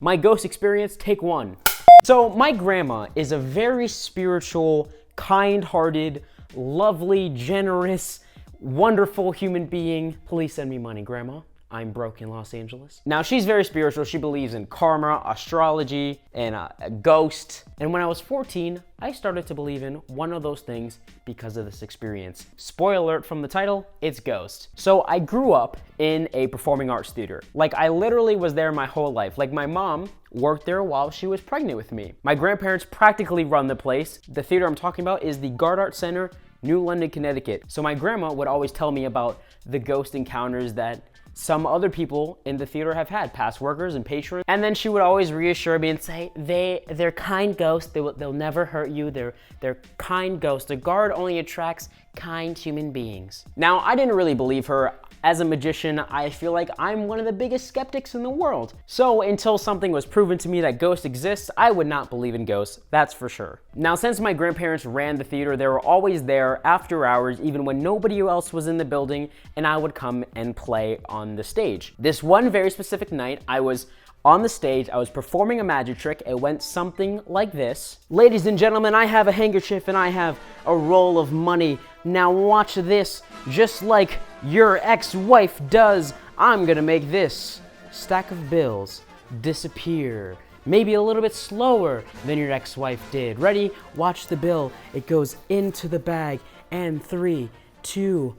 My ghost experience, take one. So my grandma is a very spiritual, kind-hearted, lovely, generous, wonderful human being. Please send me money, Grandma. I'm broke in Los Angeles. Now, she's very spiritual. She believes in karma, astrology, and a ghost. And when I was 14, I started to believe in one of those things because of this experience. Spoiler alert from the title, it's ghost. So I grew up in a performing arts theater. Like, I literally was there my whole life. Like, my mom worked there while she was pregnant with me. My grandparents practically run the place. The theater I'm talking about is the Gard Art Center, New London, Connecticut. So my grandma would always tell me about the ghost encounters that some other people in the theater have had, past workers and patrons. And then she would always reassure me and say, they're kind ghosts, they'll never hurt you, they're kind ghosts. The Guard only attracts kind human beings. Now, I didn't really believe her. As a magician, I feel like I'm one of the biggest skeptics in the world. So until something was proven to me that ghosts exist, I would not believe in ghosts, that's for sure. Now, since my grandparents ran the theater, they were always there after hours, even when nobody else was in the building, and I would come and play on the stage. This one very specific night, I was on the stage, I was performing a magic trick. It went something like this. Ladies and gentlemen, I have a handkerchief and I have a roll of money. Now watch this, just like your ex-wife does. I'm gonna make this stack of bills disappear. Maybe a little bit slower than your ex-wife did. Ready? Watch the bill. It goes into the bag, and 3, 2,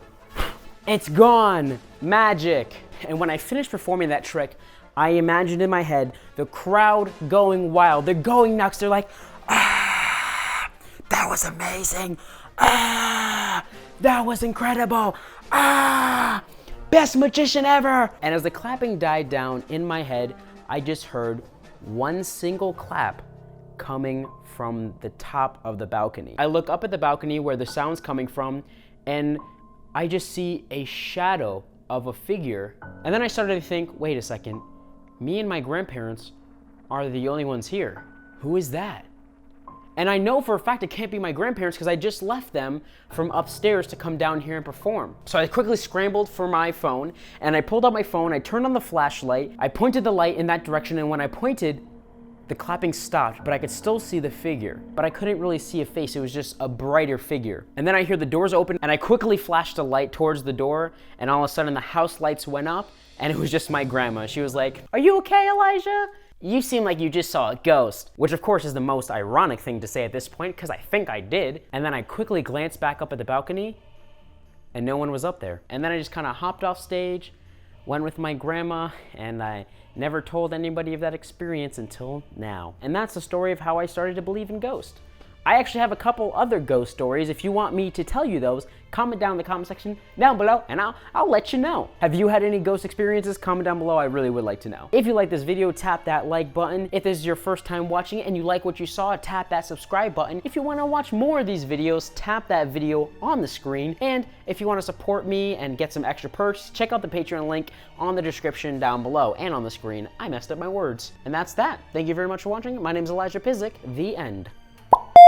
it's gone. Magic. And when I finished performing that trick, I imagined in my head the crowd going wild. They're going nuts. They're like, ah, that was amazing. Ah, that was incredible. Ah, best magician ever. And as the clapping died down in my head, I just heard one single clap coming from the top of the balcony. I look up at the balcony where the sound's coming from, and I just see a shadow of a figure. And then I started to think, wait a second, me and my grandparents are the only ones here. Who is that? And I know for a fact it can't be my grandparents because I just left them from upstairs to come down here and perform. So I quickly scrambled for my phone, and I pulled out my phone, I turned on the flashlight, I pointed the light in that direction, and when I pointed, the clapping stopped, but I could still see the figure. But I couldn't really see a face, it was just a brighter figure. And then I hear the doors open, and I quickly flashed a light towards the door, and all of a sudden the house lights went up, and it was just my grandma. She was like, "Are you okay, Elijah? You seem like you just saw a ghost," which of course is the most ironic thing to say at this point, because I think I did. And then I quickly glanced back up at the balcony, and no one was up there. And then I just kind of hopped off stage, went with my grandma, and I never told anybody of that experience until now. And that's the story of how I started to believe in ghosts. I actually have a couple other ghost stories. If you want me to tell you those, comment down in the comment section down below and I'll let you know. Have you had any ghost experiences? Comment down below, I really would like to know. If you like this video, tap that like button. If this is your first time watching it and you like what you saw, tap that subscribe button. If you want to watch more of these videos, tap that video on the screen. And if you want to support me and get some extra perks, check out the Patreon link on the description down below and on the screen. I messed up my words. And that's that. Thank you very much for watching. My name is Elijah Pysyk, the end.